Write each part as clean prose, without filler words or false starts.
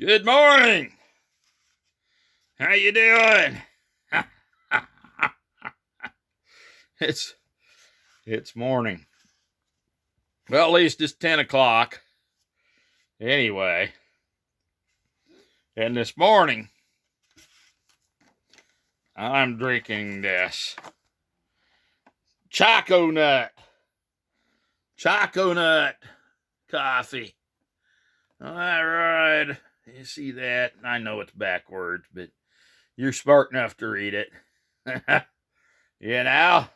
Good morning. How you doing? it's it's morning. Well, at least it's 10 o'clock. Anyway, and this morning I'm drinking this Choconut coffee. All right. You see that? I know it's backwards, but you're smart enough to read it. You know,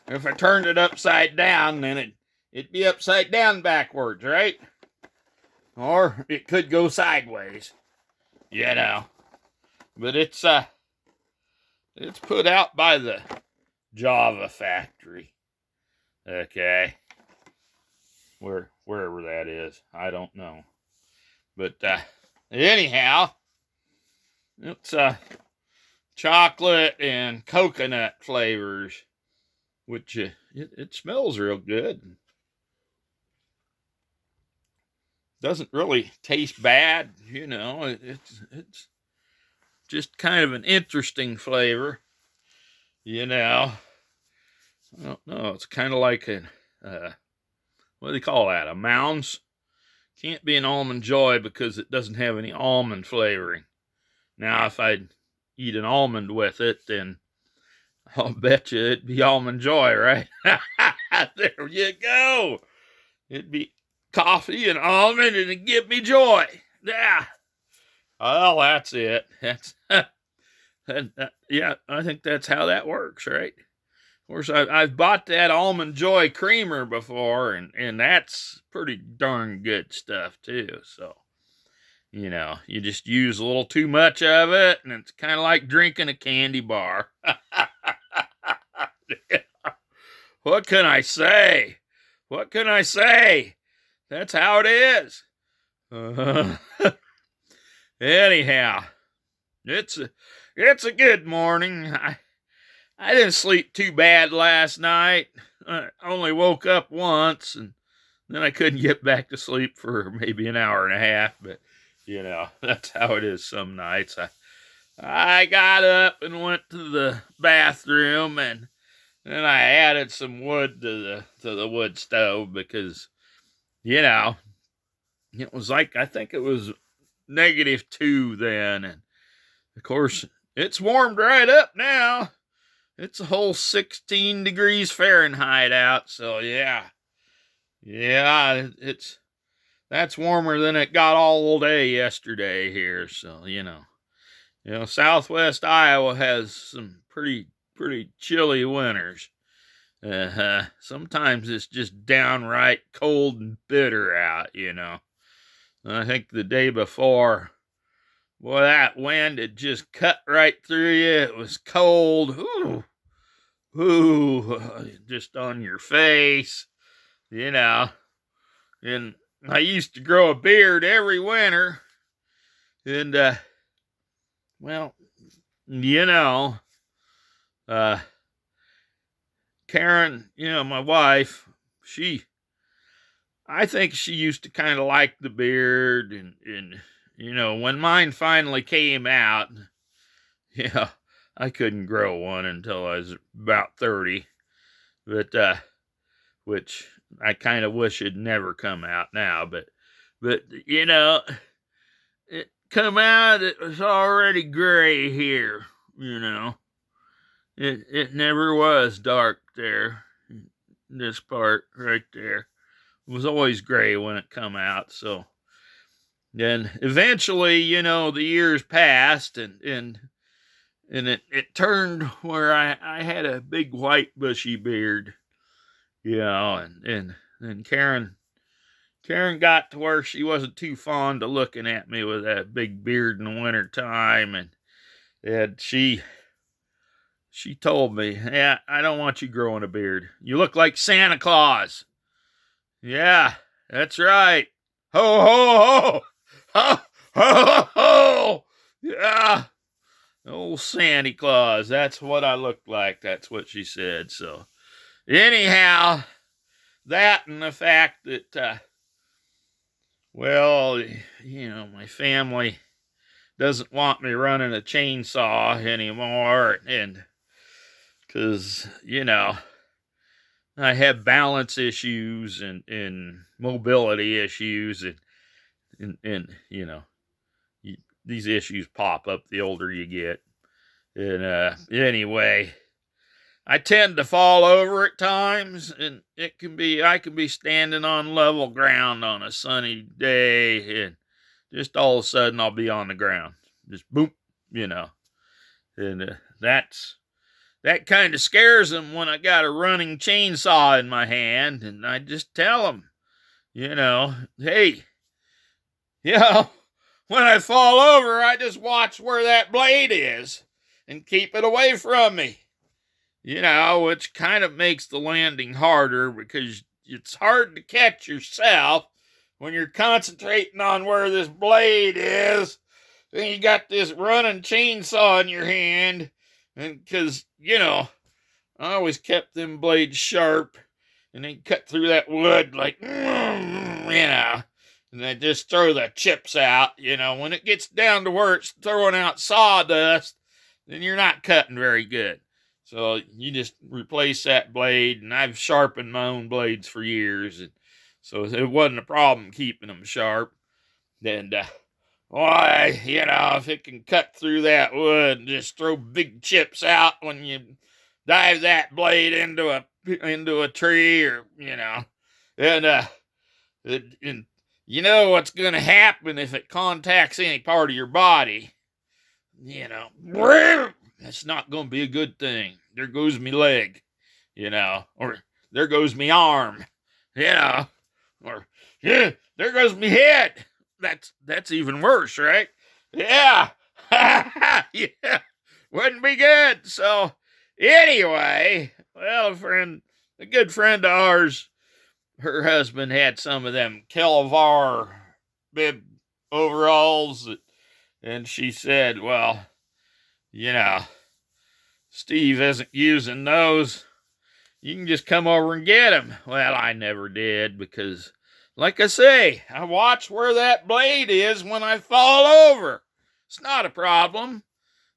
if I turned it upside down, then it'd be upside down backwards, right? Or it could go sideways, you know. But it's put out by the Java factory. Okay. Wherever that is, I don't know. But anyhow, it's chocolate and coconut flavors, which it smells real good. Doesn't really taste bad, you know. It's just kind of an interesting flavor, you know. I don't know. It's kind of like a what do they call that? A Mounds. Can't be an Almond Joy because it doesn't have any almond flavoring. Now, if I'd eat an almond with it, then I'll bet you it'd be Almond Joy, right? There you go. It'd be coffee and almond, and it'd give me joy. Yeah. Well, that's it. That's yeah. I think that's how that works, right? Of course, I've bought that Almond Joy creamer before, and that's pretty darn good stuff too. So, you know, you just use a little too much of it, and it's kind of like drinking a candy bar. What can I say? What can I say? That's how it is. Anyhow, it's a good morning. I didn't sleep too bad last night. I only woke up once, and then I couldn't get back to sleep for maybe an hour and a half. But, you know, that's how it is some nights. I got up and went to the bathroom, and then I added some wood to the wood stove because, you know, it was like, I think it was -2 then. And, of course, it's warmed right up now. It's a whole 16 degrees Fahrenheit out, so yeah, that's warmer than it got all day yesterday here. So you know, Southwest Iowa has some pretty chilly winters. Sometimes it's just downright cold and bitter out. You know, I think the day before, boy, that wind had just cut right through you. It was cold. Ooh, just on your face, you know. And I used to grow a beard every winter. And, well, you know, Karen, you know, my wife, I think she used to kind of like the beard. And, you know, when mine finally came out, yeah, I couldn't grow one until I was about 30, but which I kind of wish it'd never come out now. But you know, it come out. It was already gray here. You know, it never was dark there. This part right there it was always gray when it come out. So then eventually, you know, the years passed and it turned where I had a big white bushy beard, you know, and Karen got to where she wasn't too fond of looking at me with that big beard in the winter time, and she told me, yeah, I don't want you growing a beard. You look like Santa Claus. Yeah, that's right. Ho ho ho, ho ho ho. Yeah. Old Santa Claus, that's what I looked like. That's what she said. So, anyhow, that and the fact that Well, my family doesn't want me running a chainsaw anymore, and because, I have balance issues and mobility issues, and these issues pop up the older you get. And anyway, I tend to fall over at times, and I can be standing on level ground on a sunny day, and just all of a sudden I'll be on the ground, just boom, you know, and that kind of scares them when I got a running chainsaw in my hand, and I just tell them, hey, you know, when I fall over, I just watch where that blade is and keep it away from me. Which kind of makes the landing harder because it's hard to catch yourself when you're concentrating on where this blade is. And you got this running chainsaw in your hand. And because, I always kept them blades sharp and they cut through that wood like, and they just throw the chips out. When it gets down to where it's throwing out sawdust, then you're not cutting very good. So you just replace that blade, and I've sharpened my own blades for years, and so it wasn't a problem keeping them sharp. And why, if it can cut through that wood and just throw big chips out when you dive that blade into a tree, or and you know what's going to happen if it contacts any part of your body. That's not going to be a good thing. There goes me leg, or there goes me arm, or there goes me head. That's even worse, right? Yeah. Yeah. Wouldn't be good. So anyway, well, a good friend of ours, her husband had some of them Kelvar bib overalls, and she said, well, Steve isn't using those. You can just come over and get them. Well, I never did because, like I say, I watch where that blade is when I fall over. It's not a problem.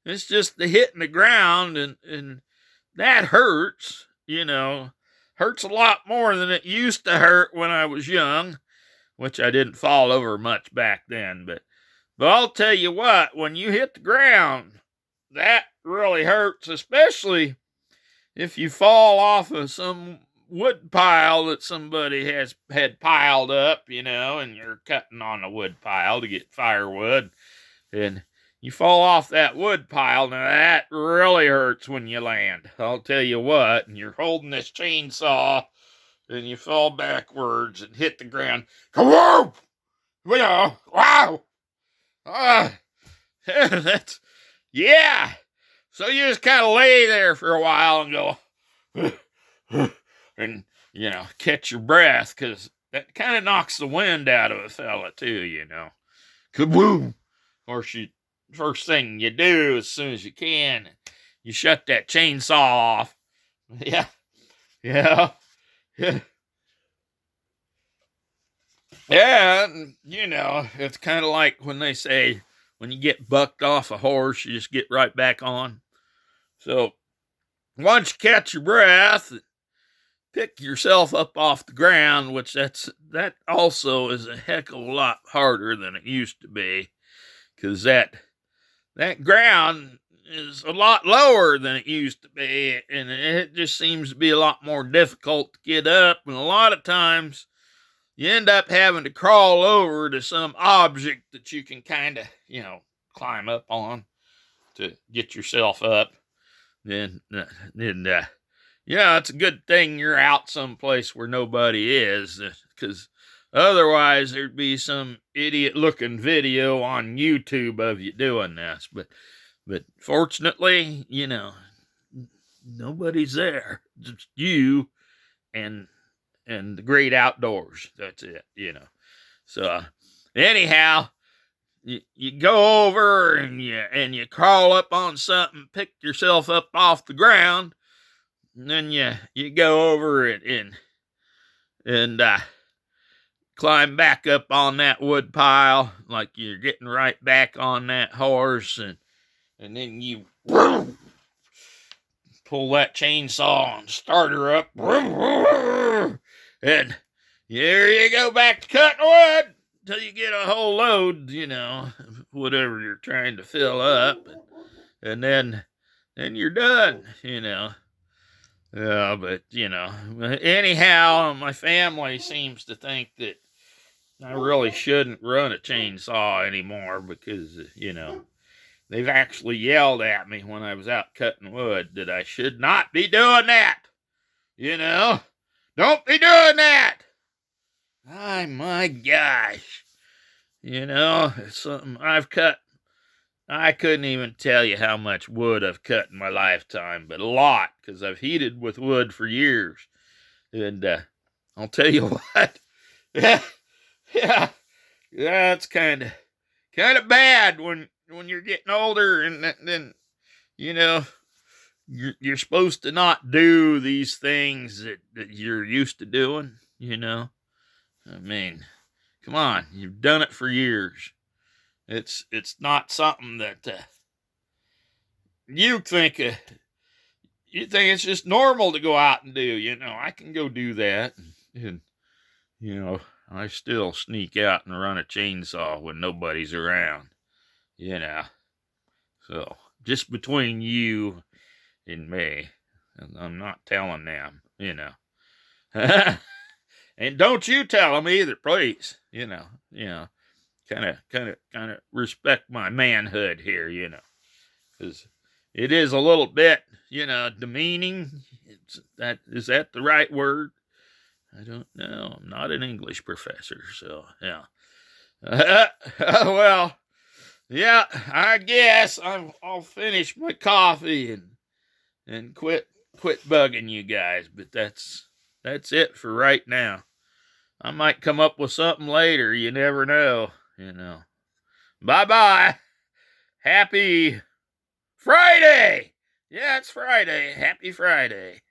It's just the hitting the ground, and that hurts, hurts a lot more than it used to hurt when I was young, which I didn't fall over much back then. But I'll tell you what, when you hit the ground, that really hurts, especially if you fall off of some wood pile that somebody had piled up, and you're cutting on a wood pile to get firewood, and you fall off that wood pile. Now that really hurts when you land. I'll tell you what, and you're holding this chainsaw, and you fall backwards and hit the ground. Kawoom! Wow! That's, yeah. So you just kind of lay there for a while and go, and, catch your breath, because that kind of knocks the wind out of a fella, too, Kaboom! Or first thing you do as soon as you can, you shut that chainsaw off. Yeah. Yeah. Yeah. Yeah, it's kind of like when they say, when you get bucked off a horse, you just get right back on. So once you catch your breath, pick yourself up off the ground, which that also is a heck of a lot harder than it used to be, because that ground is a lot lower than it used to be, and it just seems to be a lot more difficult to get up, and a lot of times you end up having to crawl over to some object that you can kind of, climb up on to get yourself up. Then, it's a good thing you're out someplace where nobody is, because otherwise there'd be some idiot-looking video on YouTube of you doing this. But fortunately, nobody's there. Just you and the great outdoors. That's it, So anyhow, you go over and you crawl up on something, pick yourself up off the ground, and then you go over it and climb back up on that wood pile like you're getting right back on that horse, and then you pull that chainsaw and start her up, and here you go back to cutting wood till you get a whole load, whatever you're trying to fill up, and then you're done. But anyhow, my family seems to think that I really shouldn't run a chainsaw anymore because, they've actually yelled at me when I was out cutting wood that I should not be doing that. Don't be doing that. My gosh. It's something I've cut. I couldn't even tell you how much wood I've cut in my lifetime, but a lot, because I've heated with wood for years. And I'll tell you what, yeah, that's kind of bad when you're getting older, and then you're supposed to not do these things that you're used to doing. I mean, come on, you've done it for years. It's not something that you think it's just normal to go out and do. I can go do that, and I still sneak out and run a chainsaw when nobody's around. So just between you and me, and I'm not telling them. And don't you tell them either, please. Kind of respect my manhood here, because it is a little bit, demeaning. Is that the right word? I don't know. I'm not an English professor, so yeah. Well, yeah, I guess I'll finish my coffee and quit bugging you guys, but that's it for right now. I might come up with something later. You never know. Bye-bye. Happy Friday. Yeah, it's Friday. Happy Friday.